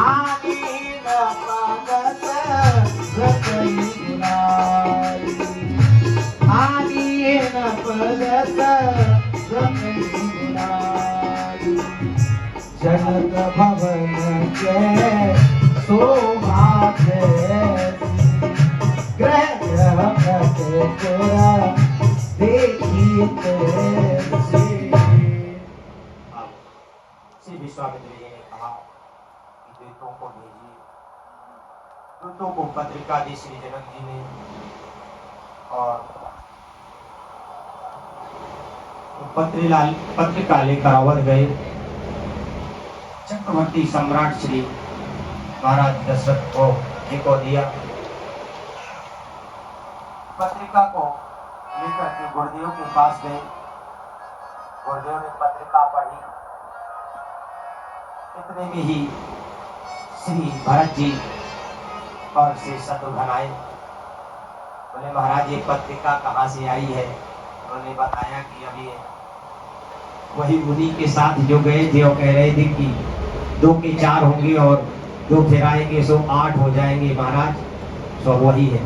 आलीन पगत रचई गुलाई आलीन पगत रचई गुलाई जनक भवन के शोभा ग्रह ग्रह तेरा देखी तेरे श्री विश्वामित्र जी ने कहा कि दूतों को भेजिए। दूतों को पत्रिका दी श्री जनक जी ने और पत्रिका लेकर अवध गए। चक्रवर्ती सम्राट श्री महाराज दशरथ को दिया। पत्रिका को लेकर के गुरुदेव के पास गए। गुरुदेव ने पत्रिका पढ़ी। इतने में ही श्री भरत जी और श्री शत्रुघ्न आए। बोले महाराज ये पत्रिका कहाँ से आई है? उन्होंने बताया कि अभी वही मुनि के साथ जो गए थे वो कह रहे थे कि 2 के 4 होंगे और 2 फिर आएंगे सो 8 हो जाएंगे महाराज। सो वही है।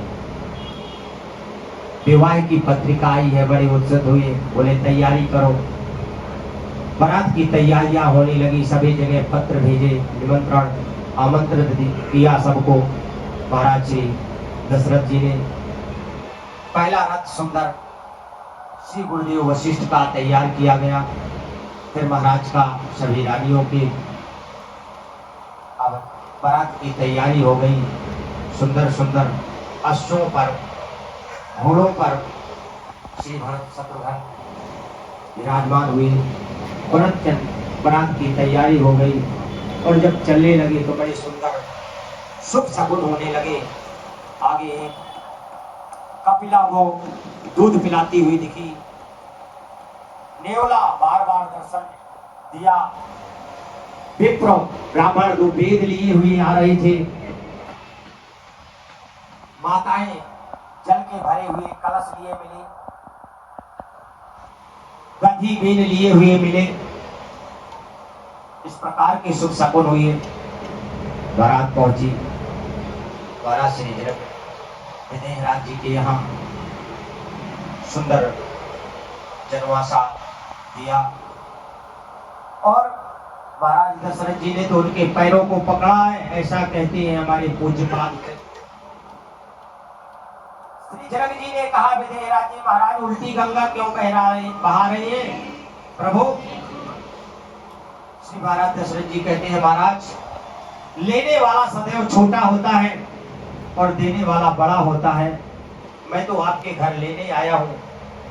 विवाह की पत्रिका आई है। बड़े उत्सुक हुए। बोले तैयारी करो। बारात की तैयारियां होने लगी। सभी जगह पत्र भेजे, निमंत्रण आमंत्रित किया सबको। महाराज श्री दशरथ जी ने पहला रथ सुंदर श्री गुरुदेव वशिष्ठ का तैयार किया गया। फिर महाराज का सभी रानियों की अब बारात की तैयारी हो गई। सुंदर सुंदर अश्वों पर घोड़ों पर श्री भरत शत्रुघ्न विराजमान हुए। बारात की तैयारी हो गई और जब चलने लगे तो बड़े सुंदर शुभ शगुन होने लगे। आगे कपिला वो दूध पिलाती हुई दिखी। नेवला बार बार दर्शन दिया। विप्र ब्राह्मण जो वेद लिए हुए आ रहे थे। माताएं जल के भरे हुए कलश लिए मिली। गंधी बीन लिए हुए मिले। इस प्रकार के शुभ शकुन हुए। बारात पहुंची। बारात श्री विदेहराज जी के यहाँ सुंदर जनवासा दिया और महाराज दशरथ जी ने तो उनके पैरों को पकड़ा है। ऐसा कहते हैं हमारे पूज्यपाद। श्री जनक जी ने कहा विदेहराज जी महाराज उल्टी गंगा क्यों बहा रहे हैं प्रभु? श्री महाराज दशरथ जी कहते हैं महाराज लेने वाला सदैव छोटा होता है और देने वाला बड़ा होता है। मैं तो आपके घर लेने आया हूं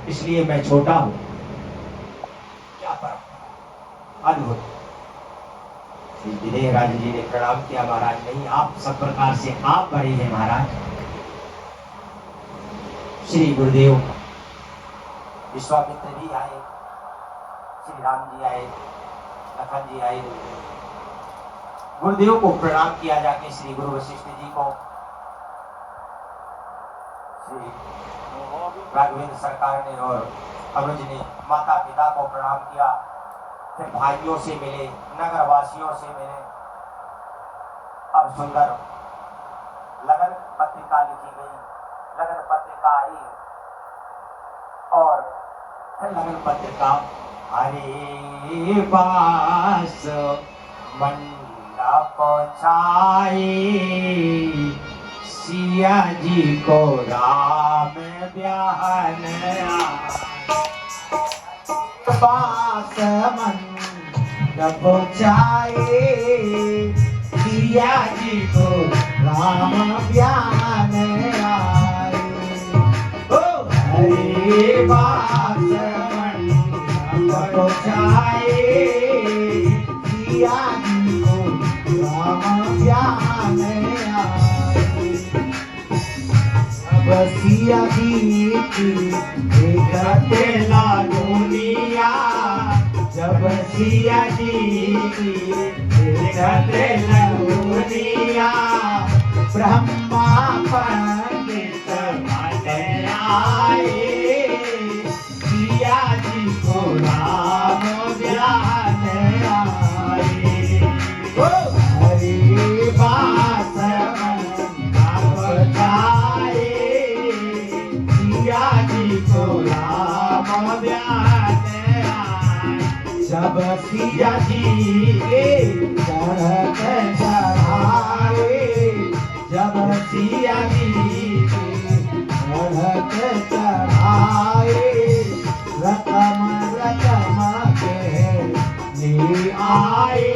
इसलिए मैं छोटा हूं। क्या फर्क? अद्भुत। श्री विदेहराज जी ने प्रणाम किया। महाराज नहीं आप सब प्रकार से आप बड़े हैं महाराज। श्री गुरुदेव विश्वामित्र जी आए। श्री राम जी आए। लखन जी आए। गुरुदेव को प्रणाम किया जाके श्री गुरु वशिष्ठ जी को श्री राघवेंद्र सरकार ने और अनुज ने माता पिता को प्रणाम किया। फिर भाइयों से मिले, नगरवासियों से मिले। अब सुंदर लगन पत्रिका लिखी गई। लगन पत्रिका आई और फिर लगन पत्रिका हरे पास मंडप छाई सिया जी को राम ब्याहन पास मंडप छाई सिया जी को राम ब्याहन आए। ओ हरे पास मंडप छाई सिया जी को राम ब्याहन बसिया की देखते लालूनिया जब सिया जी देखते लालूनिया ब्रह्मा पंडित आए सिया जी को राम ज्ञान आए। ओ हरि बास बचाए सिया जी को राम ब्याह जब सिया जी के चढ़त चढ़ाए जब सिया जी के चढ़त चढ़ाए रतम रतम के ले आए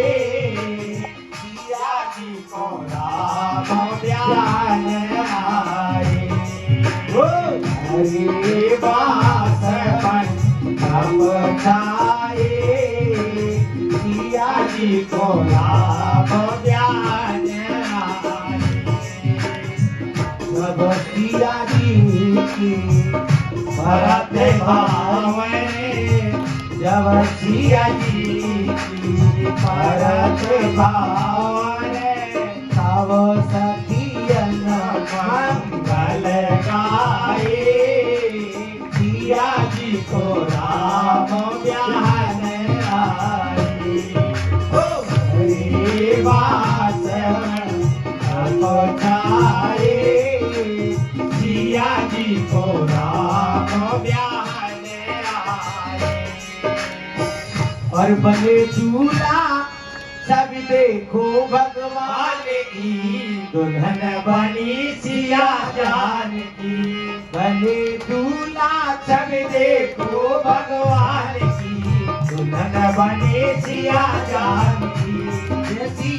सिया जी को राम ब्याह आए हरि बास बचाए सिया जी को राम ब्याह जब सिया जी की भरत भावे जब सिया जी की भरत भावे तब सखियन मंगल गाए सिया जी को राम ब्याह बास बचाए सिया जी को राम ब्याह आए और बने दूल्हा सब देखो भगवान की दुल्हन बनी सिया जान की बने दूल्हा सब देखो भगवान की दुल्हन बनी सिया जान की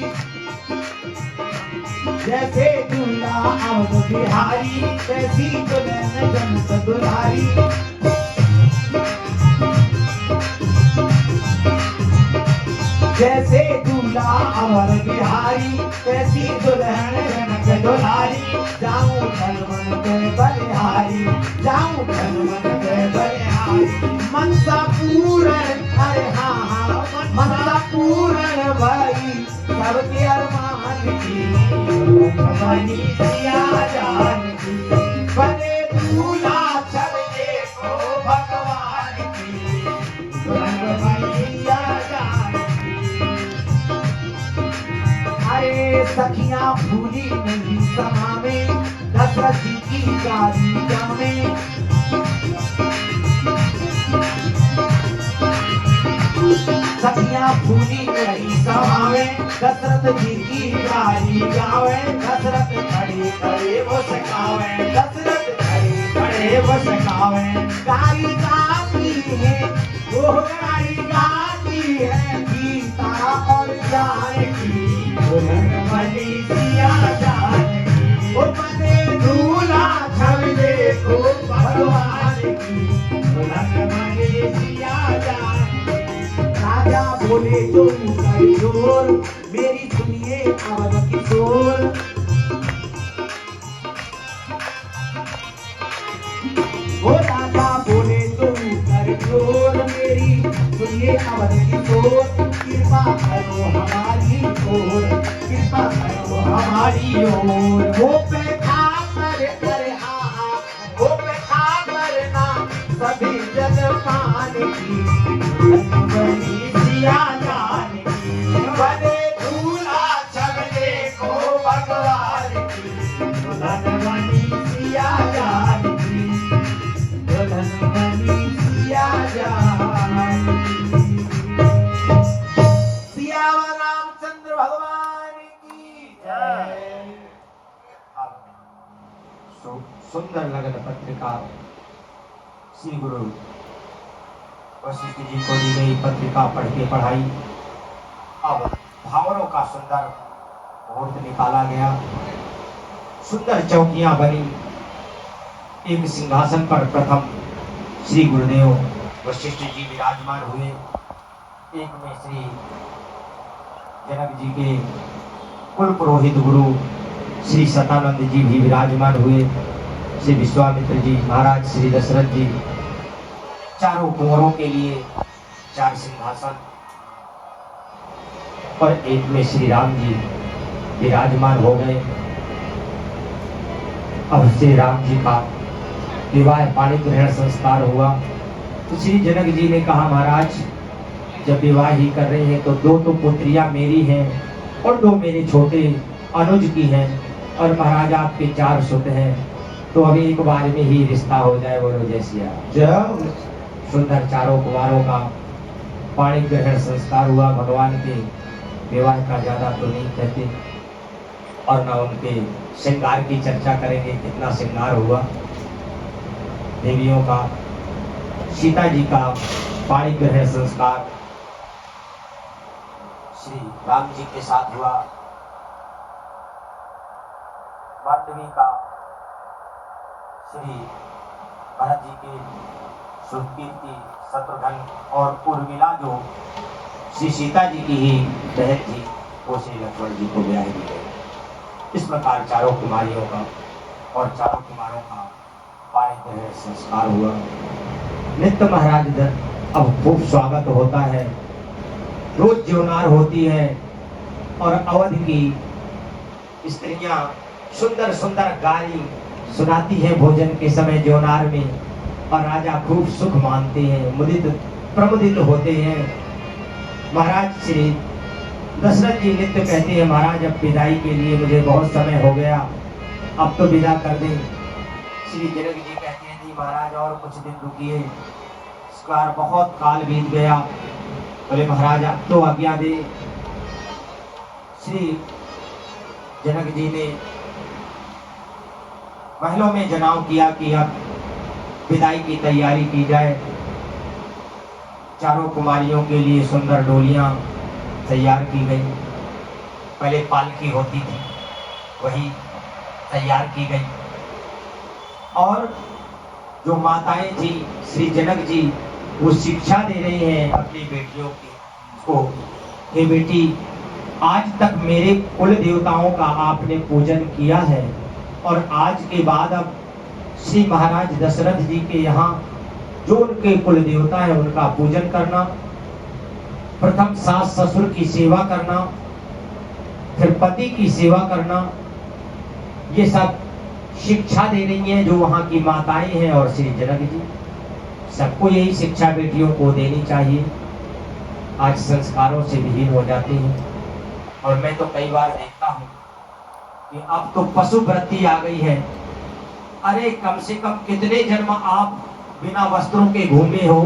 जैसे दूल्हा अवध बिहारी वैसी दुल्हन जनत दुलारी जैसे दूल्हा अवर बिहारी वैसी दुल्हन जनत दुलारी जाऊं धनवन के बलिहारी जाऊं धनवन के बलिहारी मनसा पूर्ण अरे हाँ हाँ मनसा पूर्ण भाई सबके अरमान की बनी सिया जान की बने दूल्हा सब देखो भगवान की बनी सिया जान की अरे सखियां भूली नहीं समा में दशरथ जी की कालिका में सखियां भूली नहीं समा में दशरथ जी की गाली गावे दशरथ खड़े खड़े वो सकावे दशरथ खड़े खड़े वो सकावे गाली गाती है वो गाली गाती है गीता और जानकी दुल्हन बनी सिया जानकी वो बने दूल्हा छवि देखो भगवान की दुल्हन बनी सिया जानकी राजा बोले तो जोर मेरी सुनिए अवध किशोर वो राजा बोले तो कर जोर मेरी सुनिए अवध किशोर कृपा करो हमारी ओर कृपा करो हमारी ओर वो पे खाकर अरे हाँ हाँ वो पे खाकर ना सभी जन पान की बनी सिया जान की बने दूल्हा छब देखो भगवान की दुल्हन बनी सिया जान की दुल्हन बनी सिया जान की सिया रामचंद्र भगवान की जय। सुंदर लगन पत्रिका श्री गुरु वशिष्ठ जी को दी गई पत्रिका पढ़ के पढ़ाई। अब भावरों का सुंदर मुहूर्त निकाला गया, सुंदर चौकियां बनी। एक सिंहासन पर प्रथम श्री गुरुदेव वशिष्ठ जी विराजमान हुए, एक में श्री जनक जी के कुल पुरोहित गुरु श्री सतानंद जी भी विराजमान हुए, श्री विश्वामित्र जी महाराज, श्री दशरथ जी, चारों कुंवरों के लिए चार सिंहासन और एक में श्री राम जी विराजमान हो गए। अब श्री राम जी का विवाह पाणी ग्रहण संस्कार हुआ तो श्री जनक जी ने कहा, महाराज जब विवाह ही कर रहे हैं तो दो तो पुत्रियां मेरी हैं, और 2 मेरे छोटे अनुज की हैं, और महाराज आपके 4 सुत हैं, तो अभी एक बार में ही रिश्ता हो जाए। बोलो जय सिया राम। सुंदर चारों कुमारों का पाणी ग्रहण संस्कार हुआ। भगवान के विवाह का ज्यादा तो नहीं कहते, और ना उनके श्रृंगार की चर्चा करेंगे, कितना श्रृंगार हुआ देवियों का। सीता जी का पाणी ग्रहण संस्कार श्री राम जी के साथ हुआ। मांडवी का श्री भरत जी के सुकीर्ति, शत्रुघ्न और उर्मिला जो श्री सीता जी की ही बहन थी, वो श्री लक्ष्मण जी को ब्याह दी गई। इस प्रकार चारों कुमारियों का और चारों कुमारों का पाणी ग्रहण संस्कार हुआ। नित्य महाराज अब खूब स्वागत होता है, रोज ज्योनार होती है, और अवध की स्त्रियां सुंदर सुंदर गाली सुनाती हैं भोजन के समय ज्योनार में, और राजा खूब सुख मानते हैं, मुदित प्रमुदित होते हैं। महाराज श्री दशरथ जी नित्य कहते हैं, महाराज अब विदाई के लिए मुझे बहुत समय हो गया, अब तो विदा कर दें। श्री जनक जी कहते हैं, नहीं महाराज और कुछ दिन रुकिए, इस बार बहुत काल बीत गया। बोले महाराज अब तो आज्ञा दे। श्री जनक जी ने महलों में जनाव किया कि अब विदाई की तैयारी की जाए। चारों कुमारियों के लिए सुंदर डोलियां तैयार की गई। पहले पालकी होती थी, वही तैयार की गई, और जो माताएं थी श्री जनक जी वो शिक्षा दे रही हैं अपनी बेटियों को, हे बेटी आज तक मेरे कुल देवताओं का आपने पूजन किया है, और आज के बाद अब श्री महाराज दशरथ जी के यहाँ जो उनके कुल देवता है उनका पूजन करना, प्रथम सास ससुर की सेवा करना, फिर पति की सेवा करना, ये सब शिक्षा दे रही हैं जो वहाँ की माताएं हैं। और श्री जनक जी सबको यही शिक्षा बेटियों को देनी चाहिए। आज संस्कारों से विहीन हो जाते हैं, और मैं तो कई बार देखता हूँ कि अब तो पशु वृत्ति आ गई है। अरे कम से कम कितने जन्म आप बिना वस्त्रों के घूमे हो,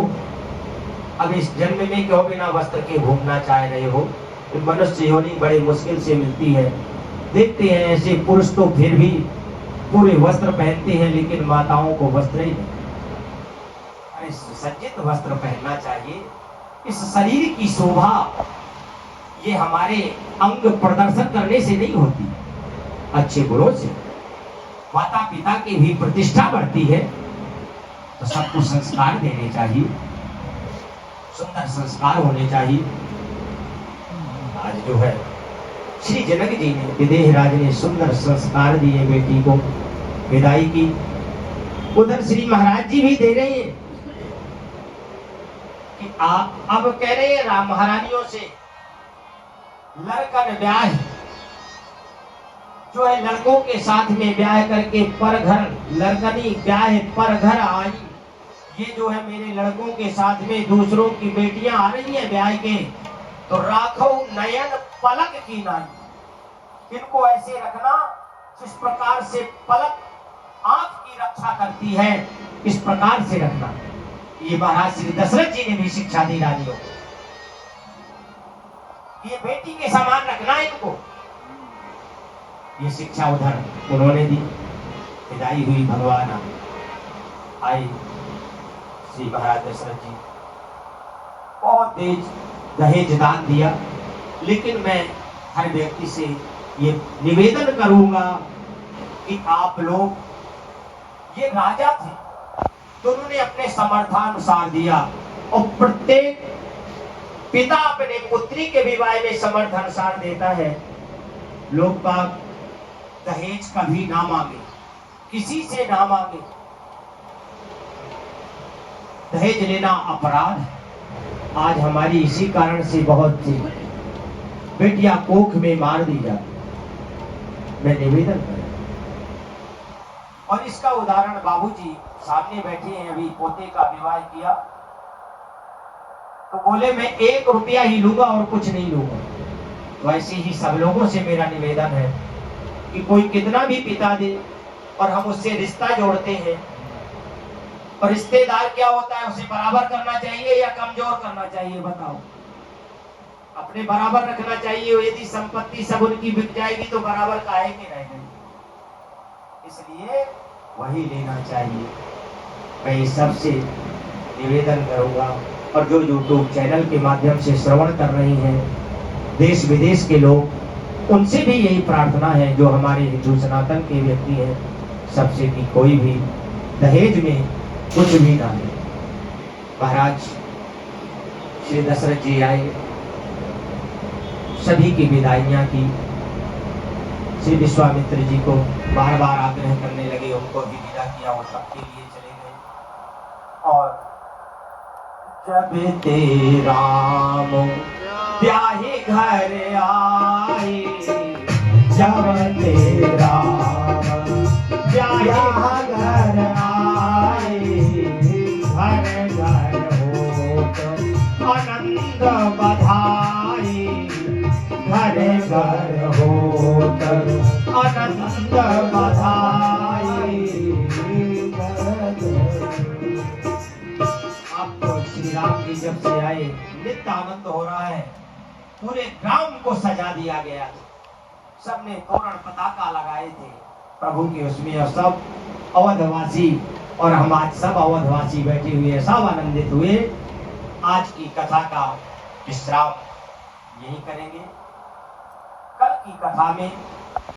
अब इस जन्म में क्यों बिना वस्त्र के घूमना चाह रहे हो? मनुष्य योनि बड़े मुश्किल से मिलती है। देखते हैं ऐसे पुरुष तो फिर भी पूरे वस्त्र पहनते हैं, लेकिन माताओं को वस्त्र ही नहीं। अरे सुसज्जित वस्त्र पहनना चाहिए। इस शरीर की शोभा ये हमारे अंग प्रदर्शन करने से नहीं होती, अच्छे गुणों से। माता पिता की भी प्रतिष्ठा बढ़ती है, तो सबको संस्कार देने चाहिए, सुंदर संस्कार होने चाहिए। आज जो है श्री जनक जी ने, विदेह राज ने सुंदर संस्कार दिए बेटी को, विदाई की। उधर श्री महाराज जी भी दे रहे हैं कि आप अब कह रहे हैं राम महारानियों से, लड़कन ब्याह जो है लड़कों के साथ में ब्याह करके पर घर, लड़कनी ब्याह पर घर आई। ये जो है मेरे लड़कों के साथ में दूसरों की बेटियां आ रही हैं ब्याह के, तो राखो नयन पलक की नाई। इनको ऐसे रखना जिस प्रकार से पलक आंख की रक्षा करती है, इस प्रकार से रखना। ये महाराज श्री दशरथ जी ने भी शिक्षा दी रानियों को, ये बेटी के समान रखना इनको। ये शिक्षा उधर उन्होंने दी। विदाई हुई, भगवान आई। श्री महाराज दशरथ जी बहुत तेज दहेज दान दिया, लेकिन मैं हर व्यक्ति से ये निवेदन करूंगा कि आप लोग, ये राजा थे तो उन्होंने अपने समर्थानुसार दिया, और प्रत्येक पिता अपने पुत्री के विवाह में समर्थानुसार देता है। लोग बाग दहेज कभी ना मांगे, किसी से ना मांगे। दहेज लेना अपराध है। आज हमारी इसी कारण से बहुत सी बेटियां कोख में मार दी जाती। मैं निवेदन करूं, और इसका उदाहरण बाबूजी सामने बैठे हैं, अभी पोते का विवाह किया तो बोले मैं 1 रुपया ही लूंगा और कुछ नहीं लूंगा। वैसे ही सब लोगों से मेरा निवेदन है कि कोई कितना भी पिता दे और हम उससे रिश्ता जोड़ते हैं, और रिश्तेदार क्या होता है, उसे बराबर करना चाहिए या कमजोर करना चाहिए? बताओ। अपने बराबर रखना चाहिए। यदि संपत्ति सब उनकी बिक जाएगी तो बराबर काहे के रह गई? इसलिए वही लेना चाहिए। मैं इस सबसे निवेदन करूंगा, और जो यूट्यूब चैनल के माध्यम से श्रवण कर रही हैं देश विदेश के लोग, उनसे भी यही प्रार्थना है, जो हमारे हिंदू सनातन के व्यक्ति हैं, सबसे कि कोई भी दहेज में कुछ भी ना ले। महाराज श्री दशरथ जी आए, सभी की विदाइयां की, श्री विश्वामित्र जी को बार बार आग्रह करने लगे, उनको भी विदा किया, वो सबके लिए चले गए। और जब ते राम ब्याहे घर आए, जब ते राम ब्याहे घर आए, घर घर होत आनंद बधाई, घर घर होत आनंद बधाई। अब तो श्री राम जी जब से आए नित्य आनंद हो रहा है। पूरे ग्राम को सजा दिया गया, सबने तोरण पताका लगाए थे प्रभु के उसमें, और सब अवधवासी, और हम आज सब अवधवासी बैठे हुए सब आनंदित हुए। आज की कथा का विश्राम यही करेंगे। कल की कथा में